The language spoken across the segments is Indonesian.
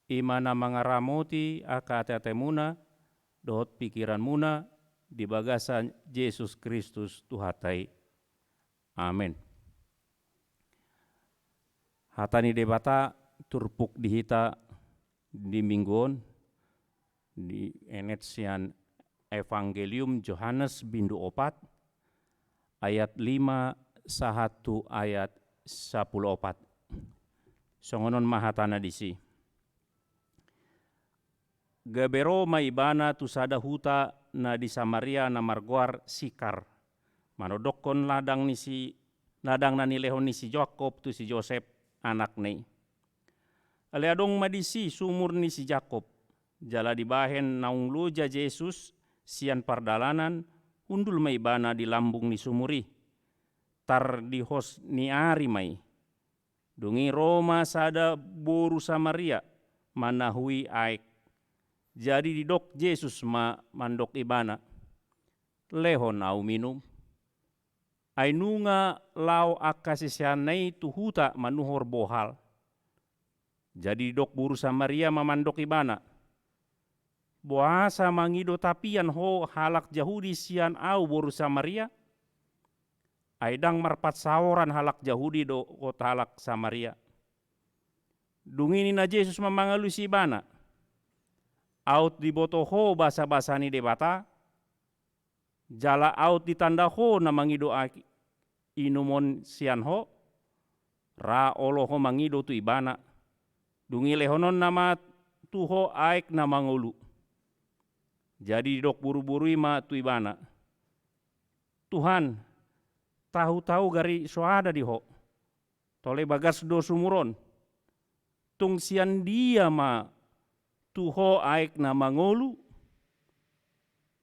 imana mangaramoti aka ate muna dohot pikiran muna di bagasan Yesus Kristus Tuhatai. Amin. Hatani debata turpuk dihita di mingguon di enetsian Evangelium Yohanes bindu 4 ayat 5 sahatu ayat 14. Songonon mahatana disi. Gabero maibana tusada huta na di Samaria na margoar Sikar. Manodokon ladang na nilehon ni si Jakob tu si Joseph anak nei. Aleadong madisi sumur ni si Jakob. Jala dibahen naung luja Yesus sian pardalanan undul maibana di lambung ni sumuri. Tar di hos ni ari mai. Dungi Roma sada boru Samaria manahui aek. Jadi didok Yesus mandok ibana. Lehon au minum. Ainunga lau akasisianai tuhuta manuhor bohal. Jadi didok boru Samaria mamandok ibana. Boasa mangido tapian ho halak Yahudi sian au boru Samaria. Aidang marpat saoran halak Yahudi do kota halak Samaria. Dungini na Yesus mamangalusi ibana. Out di botoho basa-basa ni debata, jala out ditanda ho na mangido inumon sian ho, ra olo ho mangido tu ibana, dungi lehonon nama tuho aek na mangulu. Jadi dok buru-buru ima tu ibana. Tuhan, tahu-tahu gari soada di ho, tole bagas do sumuron, tung sian dia ma, tuho aek na mangolu,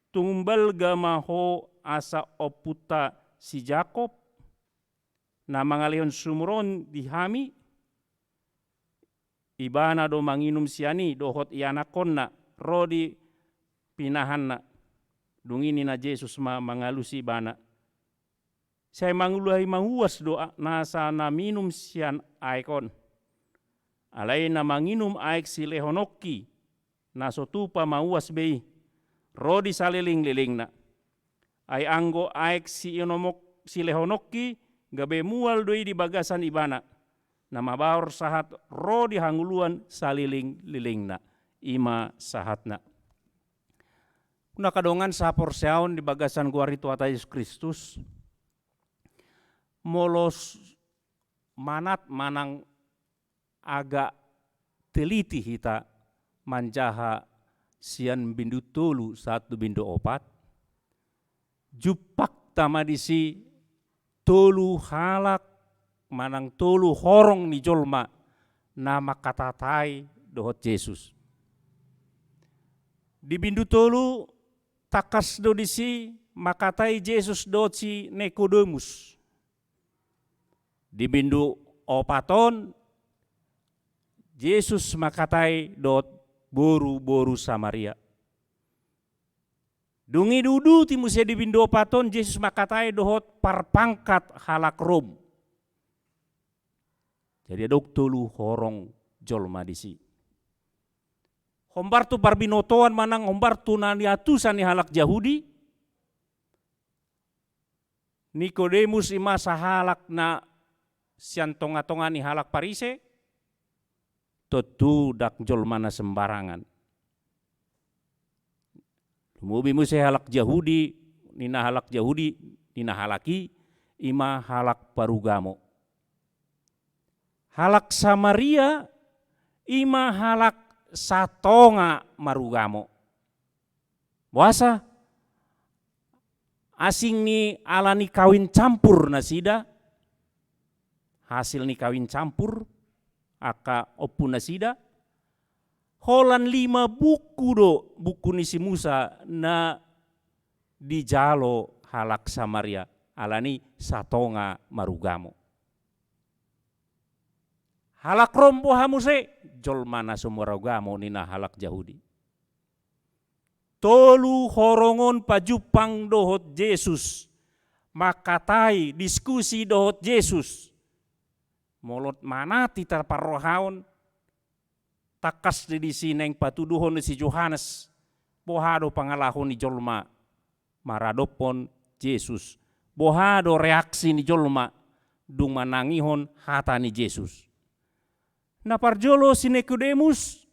tumbal gama ho asa oputa si Jakob, na mangalihon sumuron dihami, ibana do manginum siani dohot ianakon na rodi pinahan na, dungini na Yesus mangalusi ibana. Saya manguluhi manguas do nasa na minum sian aekon, alai na manginum aek si lehonoki, nasotupa mauas bei rodi saliling-liling na ay anggo aek si inomok si lehonokki gabe mual doi di bagasan ibana na mabaor sahat rodi hanguluan saliling-liling na ima sahatna. Kuna kadongan sapor seaon di bagasan guari tuata Yesus Kristus molos manat manang agak teliti hita manjaha sian bindu tolu 1 bindu 4 jupak tamadisi tolu halak manang tolu horong ni jolma nama katatai dohot Yesus. Di bindu tolu takas do disi makatai Yesus dohot si Nikodemus. Di bindu 4 Yesus makatai dohot boru-boru Samaria. Dungi dudu ti musia di bindu 4 Yesus makatai dohot parpangkat halak Rom. Jadi adok tolu horong jolma disi. Hombar tu parbinotoan manang hombar tu naniatusan ni halak Yahudi. Nikodemus ima sahalak na sian tonga-tonga ni halak Parise. Tentu dak jolmana sembarangan. Mubi musi halak Yahudi, nina halak Yahudi, nina halaki, ima halak parugamo. Halak Samaria, ima halak satonga marugamo. Puasa, asing ni ala ni kawin campur nasida, hasil ni kawin campur, aka opuna sida holan 5 buku do buku ni si Musa na dijalo halak Samaria alani satonga marugamo. Halak rompo hamuse jolmana sumarugamo nina halak Yahudi. Tolu horongon pajupang dohot Yesus makatai diskusi dohot Yesus. Molot mana tita parrohaon takas di sini yang patuduhon si Yohanes bohado pangalahon ni jolma maradopon Yesus, bohado reaksi ni jolma dung manangihon hata ni Yesus. Na parjolo si Nikodemus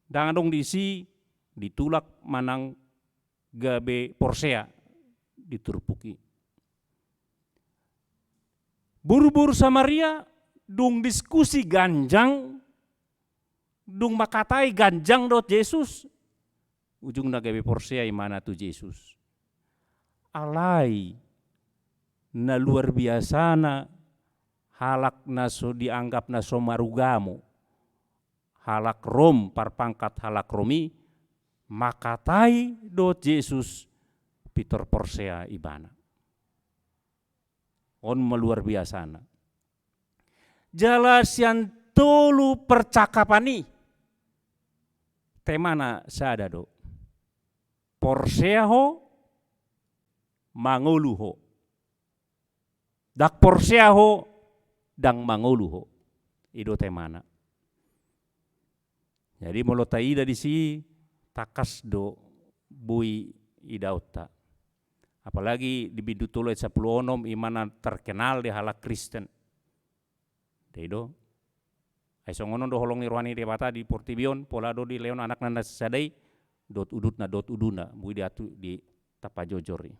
dangadong disi ditulak manang gabe porsea diturpuki. Buru-buru Samaria dung diskusi ganjang, dung makatai ganjang dot Yesus. Ujung na gabe porsea imana tu Yesus. Alai na luar biasa na halak na so dianggap na so marugamu. Halak Rom parpangkat halak Romi makatai dot Yesus pitor porsea ibana. On meluar biasa na. Jelas yang tolu percakapani. Temana sada do. Porsea ho mangolu ho. Dak porsea ho dang mangolu ho. Ido temana. Jadi molo taida di si takas do bui idauta. Apalagi di bintu tulo 10 onom imana terkenal di halak Kristen. Dedo. Ai songono do holong nirwani di bata di Portibion pola do di leon anak nanda sadai dot uduna bui di atu di tapajojori.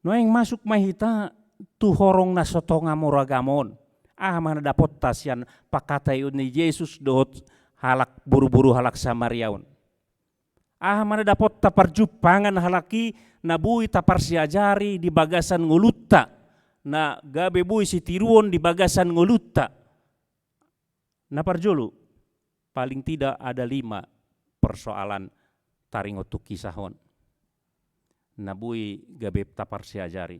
No yang masuk mahita tu horong na sotonga moragamon. Mana dapot tasian pakatai ni Yesus dot halak buru-buru halak Samariaun. Mana dapot taparjupangan halaki na bui tapar siajari di bagasan ngulutta. Na gabe bui si tiruon di bagasan ngulutta. Na parjulu paling tidak ada 5 persoalan taringotu kisahon. Na bui gabe tapar siajari.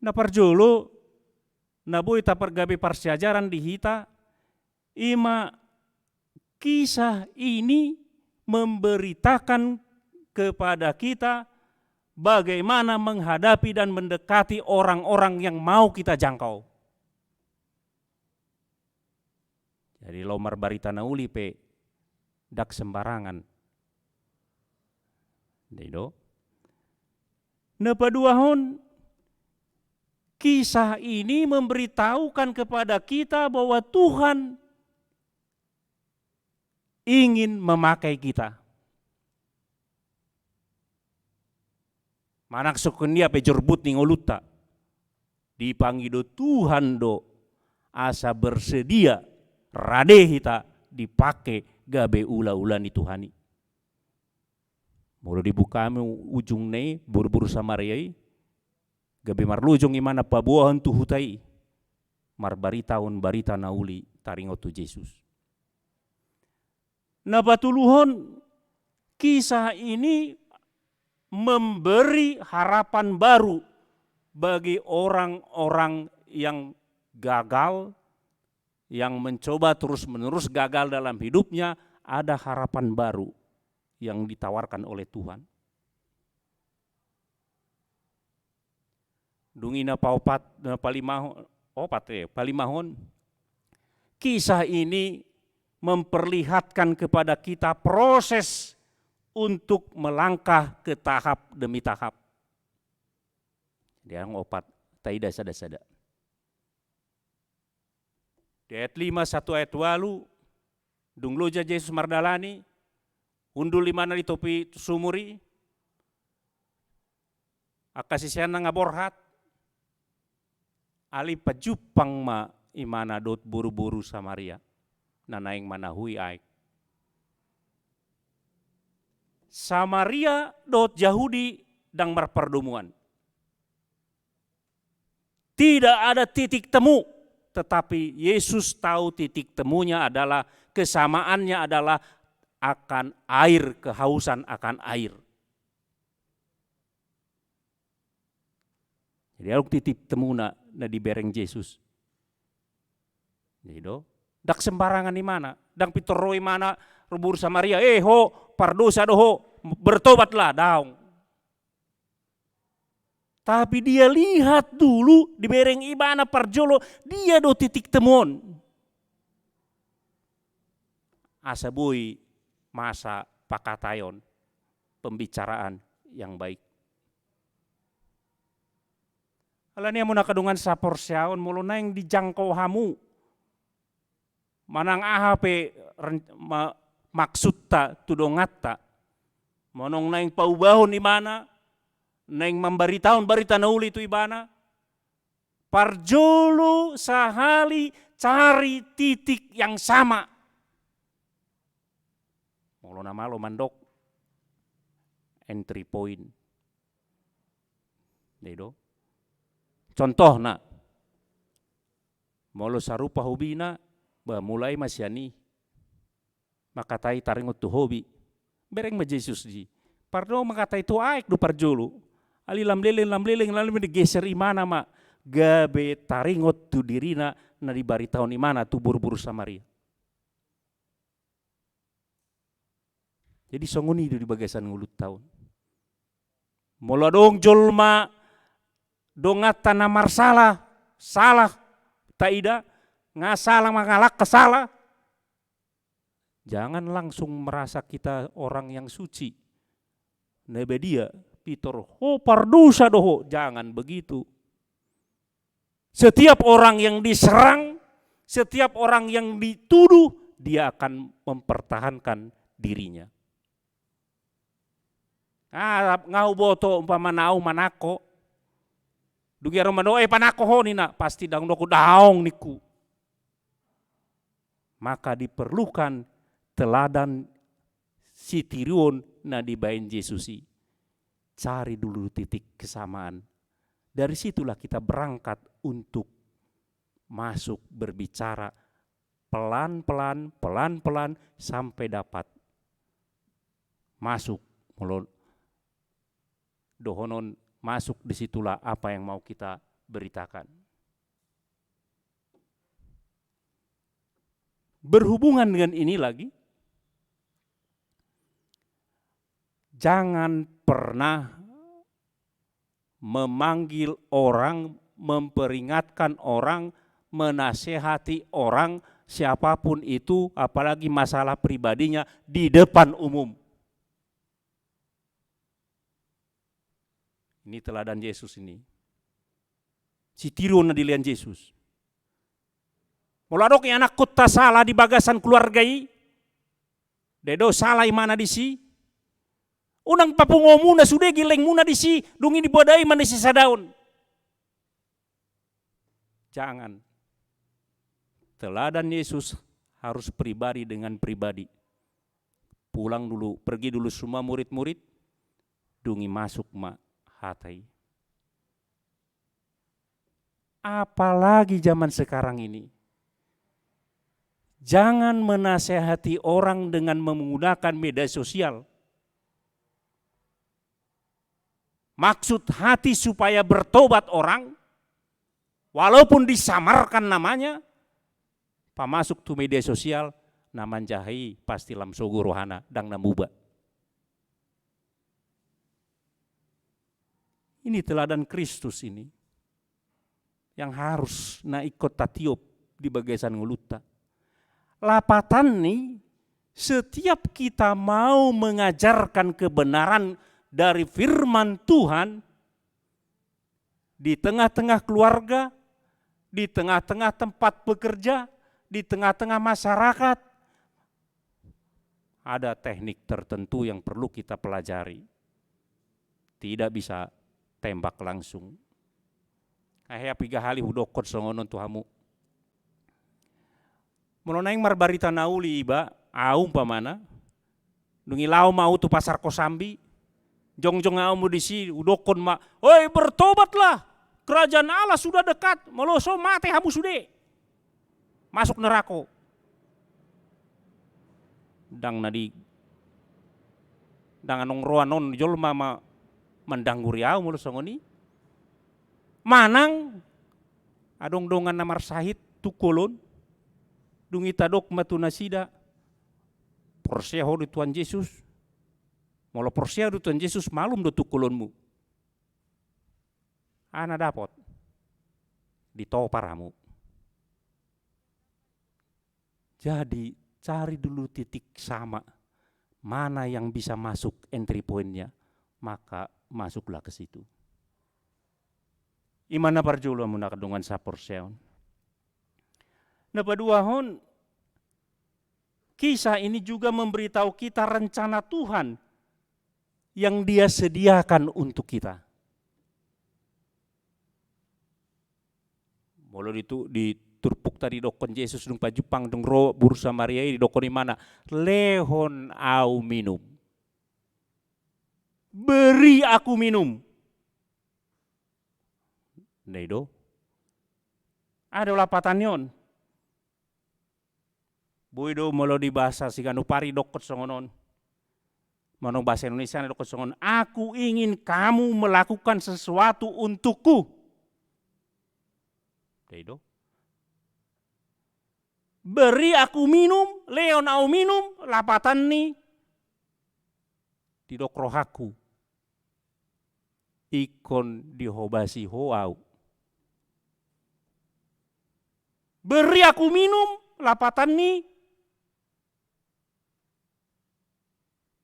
Na parjulu na bui tapar gabe parsiajaran di hita ima kisah ini memberitakan kepada kita bagaimana menghadapi dan mendekati orang-orang yang mau kita jangkau. Jadi lomar barita nauli pe dak sembarangan. Dedo. Nepaduahon kisah ini memberitahukan kepada kita bahwa Tuhan ingin memakai kita. Manak sukunia pejorbut ning oluta. Dipanggil Tuhan do asa bersedia rade hita dipakai gabe ula-ula ni Tuhani. Mulu dibuka ujung ne buru-buru Samaria gabe marlujung imana pabuahan tu hutai. Marbarita on barita nauli taringotu Yesus. Na batuluhon kisah ini memberi harapan baru bagi orang-orang yang gagal, yang mencoba terus-menerus gagal dalam hidupnya, ada harapan baru yang ditawarkan oleh Tuhan. Dungina paupat palimahon. Kisah ini memperlihatkan kepada kita proses untuk melangkah ke tahap demi tahap. Dia ngopat taida sada-sada. Di ayat 5 1 ayat 8 dungloja Yesus mardalani undul limana di topi sumuri akasisian ngaborhat ali pajupang ma imana dot buru-buru Samaria nanaing manahui aik. Samaria dot Yahudi dang marperdomuan. Tidak ada titik temu, tetapi Yesus tahu titik temunya adalah kesamaannya adalah akan air, kehausan akan air. Jadi aluk titik temuna na di bereng Yesus. Jadi do, dak sembarangan di mana, dang pitoroi mana rubur Samaria, ho pardosa do ho, bertobatlah daung. Tapi dia lihat dulu di bereng ibana parjolo, dia do titik temuan. asabui masa pakatayon, pembicaraan yang baik. Alania muna kadungan sa porsyaon mulo na yang dijangkau hamu. Manang aha pe maksud ta tudongat ta. Monong na yang paubahon di mana, na yang memberitaun berita nauli itu ibana. Parjolo sahali cari titik yang sama. Mulo na malo mandok entry point. Dedo. Contoh na, molo sarupa hobi na, mulai masyani, makatai taringot tu hobi, bereng ma Jesus di, pardo makatai tu aik do parjolo, ali lam leleng digeser imana ma, gabe taringot tu dirina na dibari tahun imana tu buru-buru Samaria. Jadi songoni itu di bagasan ngulut tahun. Molo dong jolma dongat tanah marsalah, salah, taida, ngasalah mengalak kesalah. Jangan langsung merasa kita orang yang suci. Nebe dia, Pitor, pardusa doho, jangan begitu. Setiap orang yang diserang, setiap orang yang dituduh, dia akan mempertahankan dirinya. Ngau boto umpama nau manako, dugi romano panako honi na pasti dang doku daong niku. Maka diperlukan teladan sitirion na dibain Yesusi. Cari dulu titik kesamaan. Dari situlah kita berangkat untuk masuk berbicara pelan-pelan sampai dapat masuk mulut dohonon. Masuk disitulah apa yang mau kita beritakan. Berhubungan dengan ini lagi, jangan pernah memanggil orang, memperingatkan orang, menasehati orang, siapapun itu, apalagi masalah pribadinya di depan umum. Ini teladan Yesus ini. Si tiru na dilian Yesus. Muladok anak kota salah di bagasan keluargai. Dedo salah imana di si. Unang papungo muna sudah gileng muna di si. Dungi di bodai mana si sadaun. Jangan. Teladan Yesus harus pribadi dengan pribadi. Pulang dulu, pergi dulu semua murid-murid. Dungi masuk hatai. Apalagi zaman sekarang ini. Jangan menasehati orang dengan menggunakan media sosial. Maksud hati supaya bertobat orang, walaupun disamarkan namanya, pamasuk tu media sosial, naman jahai pasti lam sogo rohana, dang namuba. Ini teladan Kristus ini yang harus na ikut tatiop di bagasan nguluta. Lapatan nih, setiap kita mau mengajarkan kebenaran dari firman Tuhan di tengah-tengah keluarga, di tengah-tengah tempat bekerja, di tengah-tengah masyarakat, ada teknik tertentu yang perlu kita pelajari. Tidak bisa tembak langsung. Kahya 3 hari hudokot songonon tuhamu. Muloneng marbarita nauli iba, aum pamana. Dungilau mau tu pasar Kosambi. Jong-jong au mu disi udokon ma. Oi bertobatlah. Kerajaan Allah sudah dekat. Meloso mate hamu sude. Masuk neraka. Dang nadi dang anong roanon jolma ma mendangguri au mulu songoni. Manang adong dongan namar sahid tukolon dungi tadok matunasida porseho di Tuhan Yesus. Molo porseho di Tuhan Yesus malum do tukolonmu. Ana dapat dito paramu. Jadi cari dulu titik sama, mana yang bisa masuk entry point-nya, maka masuklah ke situ. Imana parjulo muna kadungan sa porsyon. Napaduahon, kisah ini juga memberitahu kita rencana Tuhan yang Dia sediakan untuk kita. Molo diturpuk tadi dokon Yesus dung pajupang dung ro bursa Maria ini dokon di mana? Lehon au minum. Beri aku minum. Neido. Ada lapatan yon. Boido molo di bahasa Siganupari dokot songonon. Manong bahasa Indonesia dokot songon. Aku ingin kamu melakukan sesuatu untukku. Neido. Beri aku minum, leon au minum, lapatan ni tidok rohaku. Ikon dihobasi hoau. Beri aku minum, lapatan ni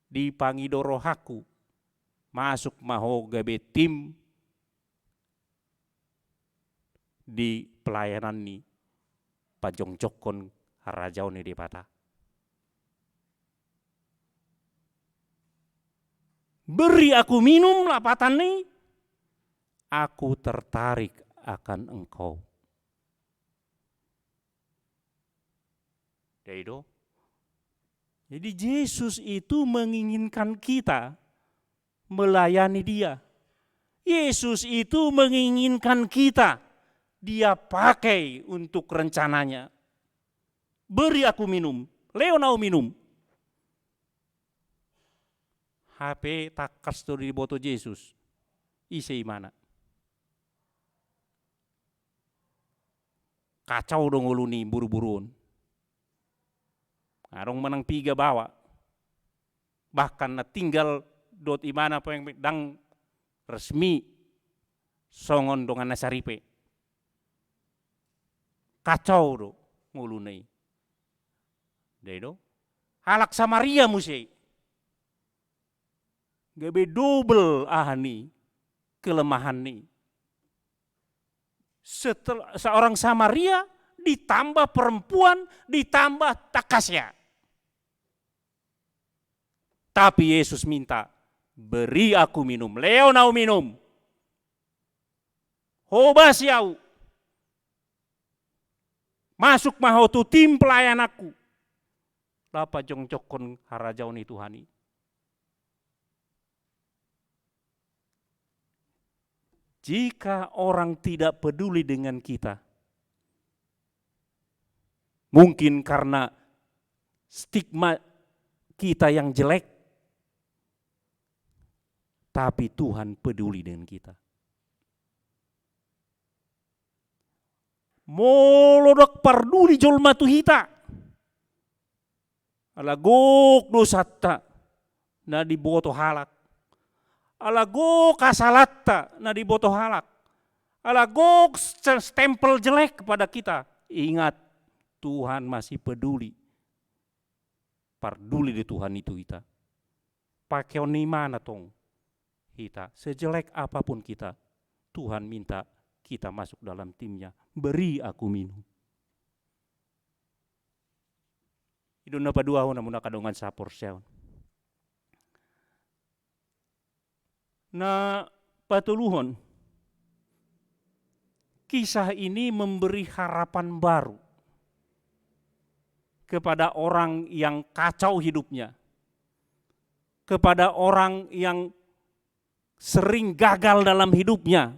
dipangido rohaku. Masuk maho gabe tim di pelayanan ni pajong cokon harajau ni di pata. Beri aku minum, lapatan ni aku tertarik akan engkau. Daido. Jadi Yesus itu menginginkan kita melayani Dia. Yesus itu menginginkan kita Dia pakai untuk rencananya. Beri aku minum, leonau minum. HP takas tu di boto Yesus. Isi mana? Kacau dong uluni buru-buruan. Arong menang 3 bawa. Bahkan na tinggal dot imana po yang dang resmi songon dongan nasaripe. Kacau do ngulunay. Daido. Halak Samaria musik. Gabe double ahani kelemahan ni. Setelah seorang Samaria ditambah perempuan ditambah takasya. Tapi Yesus minta, beri aku minum, leonau minum. Hobas yau. Masuk maho tu tim pelayan aku. Lapa jong cokon harajau ni Tuhani. Jika orang tidak peduli dengan kita, mungkin karena stigma kita yang jelek, tapi Tuhan peduli dengan kita. Molodok parduli jolma tuhita. Alagok dosatta na diboto halak. Alagok kasalatta na diboto halak. Alagok stempel jelek kepada kita. Ingat, Tuhan masih peduli. Parduli di Tuhan itu kita. Pakai ni mana tong? Kita, sejelek apapun kita, Tuhan minta kita masuk dalam timnya. Beri aku minum. Itu napa dua hona muna kadongan sapor syaun. Na patuluhon, kisah ini memberi harapan baru kepada orang yang kacau hidupnya, kepada orang yang sering gagal dalam hidupnya,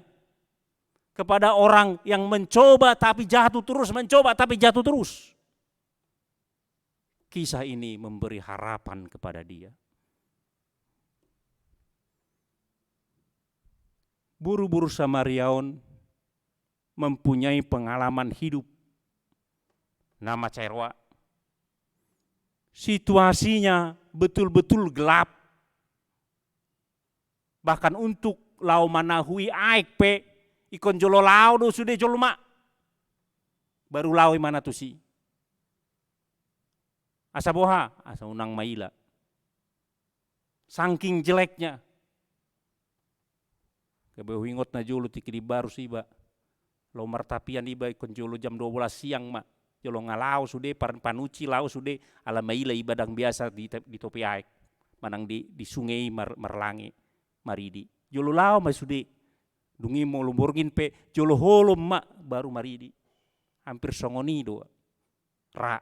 kepada orang yang mencoba tapi jatuh terus, mencoba tapi jatuh terus. Kisah ini memberi harapan kepada dia. Buru-buru Samariaon mempunyai pengalaman hidup. Nama Cerwa. Situasinya betul-betul gelap. Bahkan untuk lau manahui aik pe ikon jolo lau do sudah jolo mak. Baru lau mana tu si. asa boha, asa unang maila. Saking jeleknya. Kebehingot na julu tikidi baru siba. Lo martapian iba ikon julu jam 12 siang mak. Jolo ngalau sude panuci lau sude ala maila ibadang biasa di topi aek. Manang di sungai marlangi maridi. Jolo lau ma sude. Dungi mo lumborgin pe jolo holom mak baru maridi. Hampir songoni doa. Ra.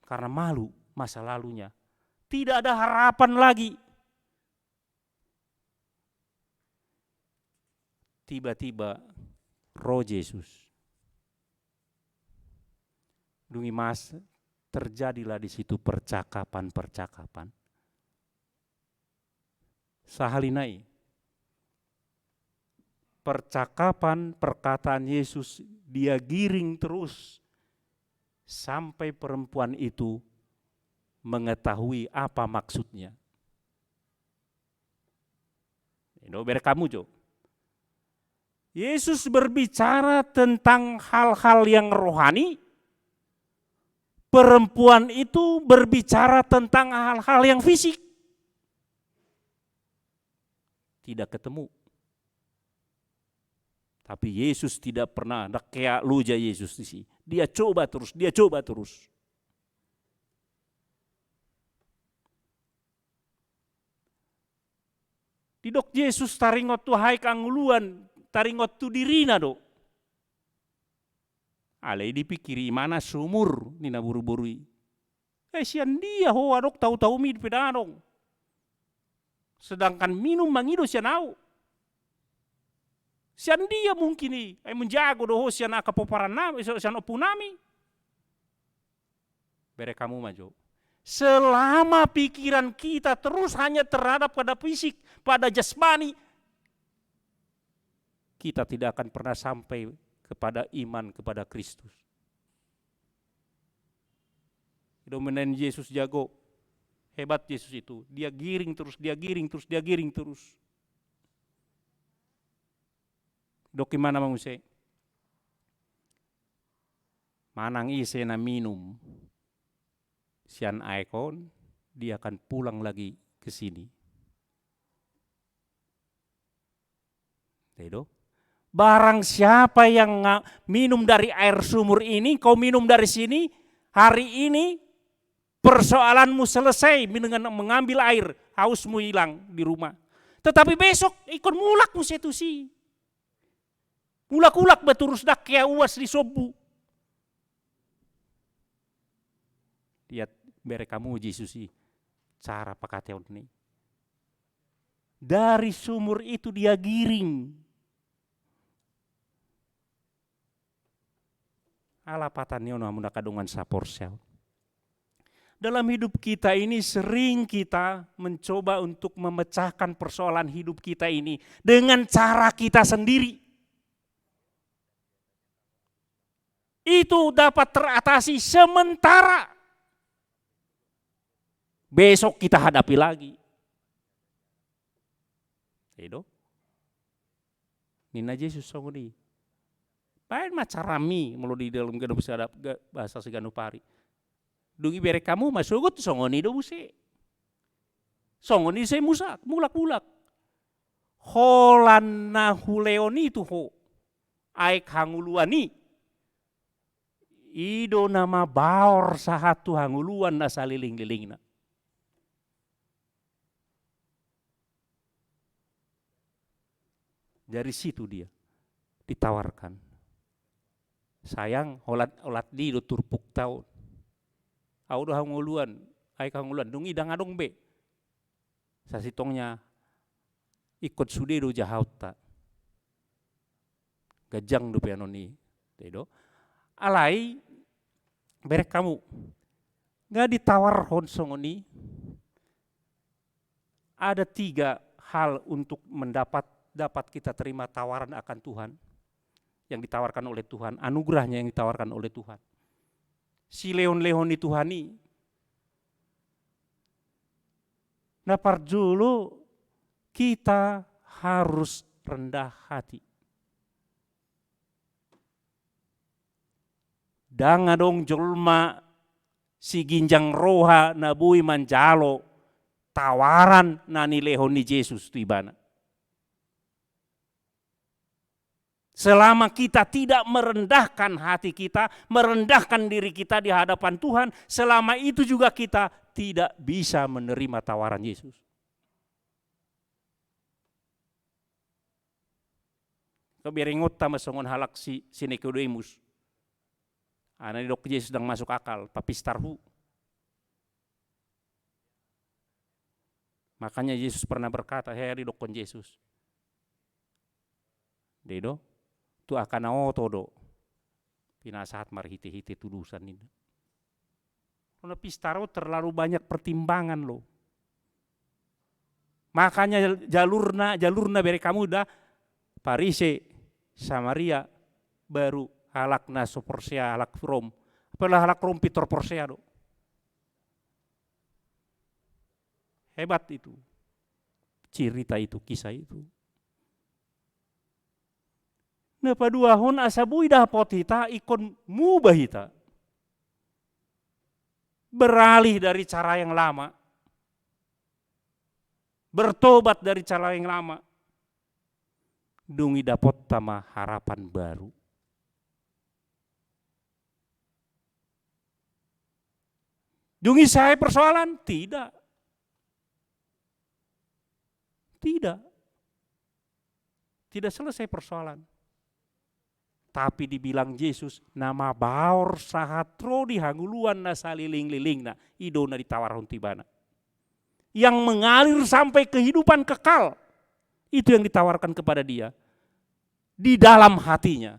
Karena malu masa lalunya. Tidak ada harapan lagi. Tiba-tiba roh Yesus. Dungi mas terjadilah di situ percakapan. Sahalinai. Percakapan perkataan Yesus dia giring terus sampai perempuan itu mengetahui apa maksudnya. Ini berkamu jo. Yesus berbicara tentang hal-hal yang rohani. Perempuan itu berbicara tentang hal-hal yang fisik. Tidak ketemu. Tapi Yesus tidak pernah kayak luja Yesus di sini. Dia coba terus. Didok Yesus taringot tu hai kanguluan, taringot tu dirina do. Alai dipikiri mana sumur nina buru-burui. Sian dia ho adok tahu-tahu mi pedadong. Sedangkan minum mangido sian au. Sian dia mungkin ni, menjago doho sian akapoparan nami, sian opunami. Bere kamu maju. Selama pikiran kita terus hanya terhadap pada fisik, pada jasmani, kita tidak akan pernah sampai kepada iman kepada Kristus. Dominan Yesus jago, hebat Yesus itu. Dia giring terus. Dok gimana manguse? Manang ise na minum. Sian aikon, dia akan pulang lagi ke sini. Tedo? Barang siapa yang minum dari air sumur ini, kau minum dari sini, hari ini persoalanmu selesai dengan mengambil air, hausmu hilang di rumah. Tetapi besok ikut mulak musetusi. Mulak-ulak beturus dak kaya uas di sobu. Lihat bere kamu Yesus cara pakateo ini. Dari sumur itu dia giring. Ala patanio na muna kadungan saporsel. Dalam hidup kita ini sering kita mencoba untuk memecahkan persoalan hidup kita ini dengan cara kita sendiri. Itu dapat teratasi sementara. Besok kita hadapi lagi. Itu. Nina Yesus songoni. Baik macarami mulu di dalam ganu sadap bahasa seganu pari. Dungi bere kamu masugut songoni do buse. Songoni se musak mulak-mulak. Holanna huleoni tu ho. Aek hanguluani. Ido nama baor sahatu hanguluan na saliling-lilingna. Dari situ dia ditawarkan. Sayang olat di do turpuk tahun. Au do hanguluan, ai hanguluan dungi dangadong be. Sasitongnya ikut sude do jahaut ta. Gajang do pianoni. Tedo. Alai berek kamu. Nggak ditawar honsongoni. Ada 3 hal untuk dapat kita terima tawaran akan Tuhan. Yang ditawarkan oleh Tuhan, anugerahnya yang ditawarkan oleh Tuhan. Si leon-leon itu Tuhani. Nah parjulu kita harus rendah hati. Danga dong jelma Si ginjang roha nabui manjalo tawaran nani lehon ni Yesus tu ibana. Selama kita tidak merendahkan hati kita, merendahkan diri kita di hadapan Tuhan, selama itu juga kita tidak bisa menerima tawaran Yesus. Kebiringot tama songon halak si Nikodemus. Anak dok Yesus sedang masuk akal, papistarhu. Makanya Yesus pernah berkata, hei dokon Yesus. Dedo, tu akan auto do. Pinasahat marhiti-hiti tudusan ini. Karena pistaro terlalu banyak pertimbangan lo. Makanya jalurna beri kamu dah Parise, Samaria, baru halak naso Persea, halak Rom. Apalah halak Rom Pitor Persea do. Hebat itu. Cerita itu, kisah itu. Nah paduahon asabui dapot hita ikon mubah hita. Beralih dari cara yang lama. Bertobat dari cara yang lama. Dungi dapot tama harapan baru. Dungi saya persoalan? Tidak. Tidak. Tidak selesai persoalan. Tapi dibilang Yesus, nama baor sahatro di hanguluan na saliling-liling na idona ditawar hontibana. Yang mengalir sampai kehidupan kekal. Itu yang ditawarkan kepada dia. Di dalam hatinya.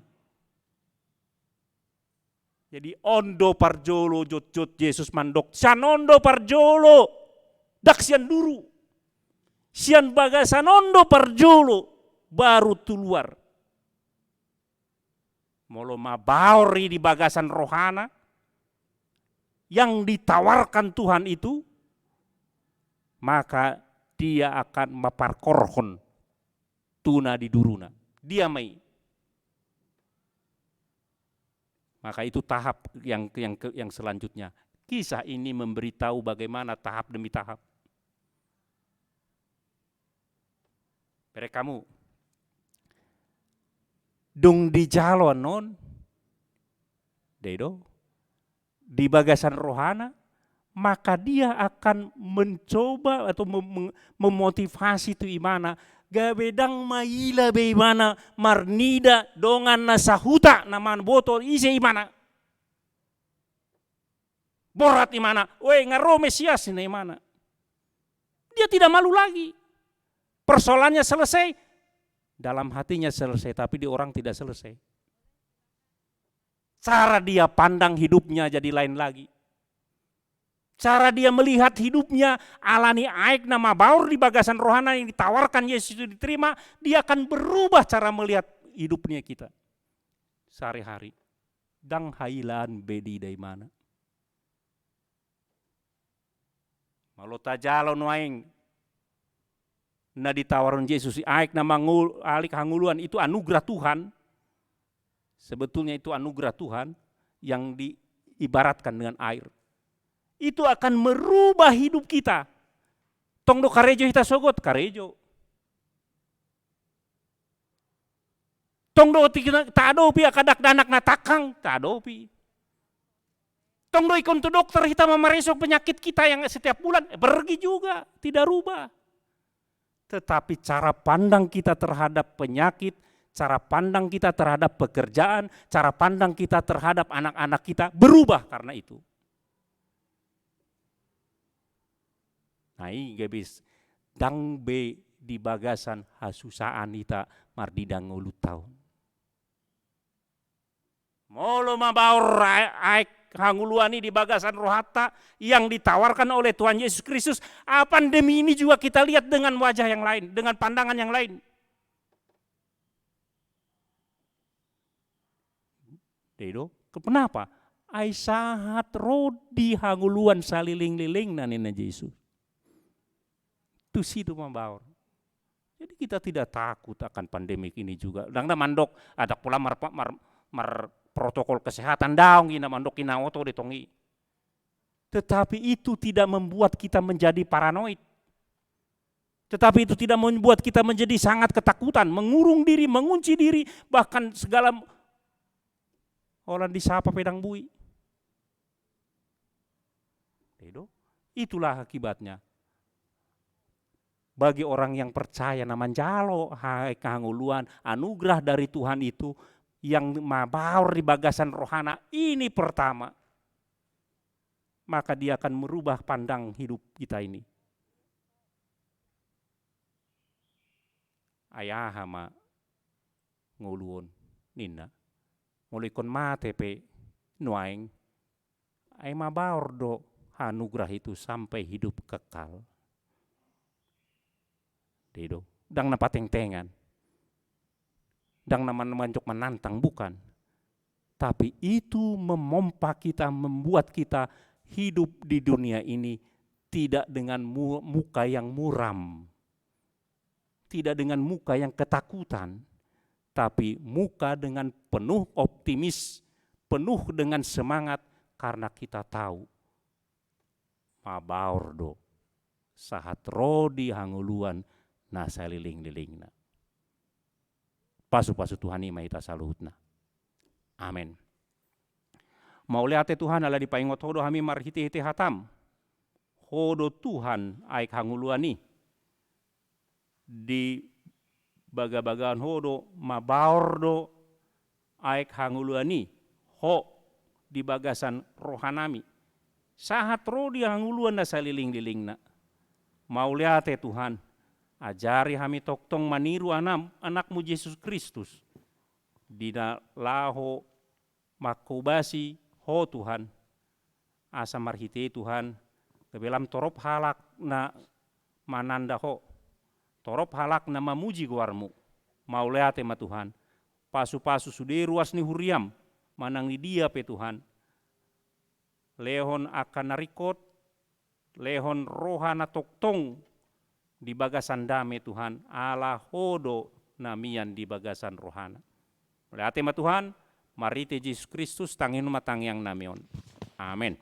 Jadi ondo parjolo jot-jot Yesus mandok. Sian ondo parjolo. Dak sian duru. Sian bagasan ondo parjolo. Baru keluar. Molo mabauri di bagasan rohana yang ditawarkan Tuhan itu, maka dia akan maparkorhon tuna di duruna. Dia mai. Maka itu tahap yang selanjutnya. Kisah ini memberitahu bagaimana tahap demi tahap. Bere kamu dung di jalon non, dedo, di bagasan rohana, maka dia akan mencoba atau memotivasi tu imana, gabedang maila be imana marnida dongan nasahuta naman botol ise imana. Borat imana, weh ngaro Mesias ini imana. Dia tidak malu lagi. Persoalannya selesai. Dalam hatinya selesai, tapi di orang tidak selesai. Cara dia pandang hidupnya jadi lain lagi. Cara dia melihat hidupnya, alani aik nama baur di bagasan rohana yang ditawarkan Yesus itu diterima, dia akan berubah cara melihat hidupnya kita. Sehari-hari. Dang hailan bedi dari mana. Malu tajalon waing. Na ditawaran Yesus, aik nama alik hanguluan itu anugerah Tuhan. Sebetulnya itu anugerah Tuhan yang diibaratkan dengan air. Itu akan merubah hidup kita. Tongdo karejo hita sogot, karejo. Tongdo tak adopi akadak danak na takang, tak adopi. Tongdo ikon tu dokter hita mamaresok penyakit kita yang setiap bulan, pergi juga, tidak rubah. Tetapi cara pandang kita terhadap penyakit, cara pandang kita terhadap pekerjaan, cara pandang kita terhadap anak-anak kita berubah karena itu. Nah ini gabis, dang be di bagasan hasusaan ita mardidang ulut tahun. Molo mabaur aik hanguluani di bagasan rohata yang ditawarkan oleh Tuhan Yesus Kristus. Pandemi ini juga kita lihat dengan wajah yang lain, dengan pandangan yang lain. Dedo, kenapa? Ai sahat rodi hanguluan saliling-liling nanina Yesus. Tu situ membaur. Jadi kita tidak takut akan pandemik ini juga. Dangda mandok ada pula mar protokol kesehatan daung ina mandok ina oto ditongi. Tetapi itu tidak membuat kita menjadi paranoid. Tetapi itu tidak membuat kita menjadi sangat ketakutan, mengurung diri, mengunci diri, bahkan segala orang disapa pedang bui. Itulah akibatnya. Bagi orang yang percaya na manjalo hai kahanguluan anugerah dari Tuhan itu yang mabaur di bagasan rohana ini pertama, maka dia akan merubah pandang hidup kita ini. Ayah hama nguluon nina mulai kon mate pe nuaing ay mabaur do anugerah itu sampai hidup kekal. Dedo, dang na pateng-tengan. Dang na mancok menantang, bukan. Tapi itu memompa kita, membuat kita hidup di dunia ini tidak dengan muka yang muram. Tidak dengan muka yang ketakutan, tapi muka dengan penuh optimis, penuh dengan semangat karena kita tahu mabaur do sahat rodi hanguluan nasa liling-lilingna. Pasu-pasu Tuhan ima ita saluhutna. Amin. Mau lihat Tuhan ala dipaingot hodo hami marhiti-hiti hatam. Hodo Tuhan aik hanguluani. Di baga-bagaan hodo mabaur do aik hanguluani. Ho di bagasan rohanami. Sahat rodi hanguluan nasa liling-lilingna. Mau lihat Tuhan. Ajari kami toktong maniru anakmu Yesus Kristus. Dina laho makubasi ho Tuhan. Asa marhiti Tuhan. Kebelam torop halak na mananda ho. Torop halak na mamuji guarmu. Mau leate ma Tuhan. Pasu-pasu sude ruas ni huriam. Manang ni dia pe Tuhan. Lehon akan narikot. Lehon rohana toktong. Di bagasan dame Tuhan, ala hodo namian di bagasan rohana. Melihat tema Tuhan, marite Yesus Kristus tangin matang yang namion. Amin.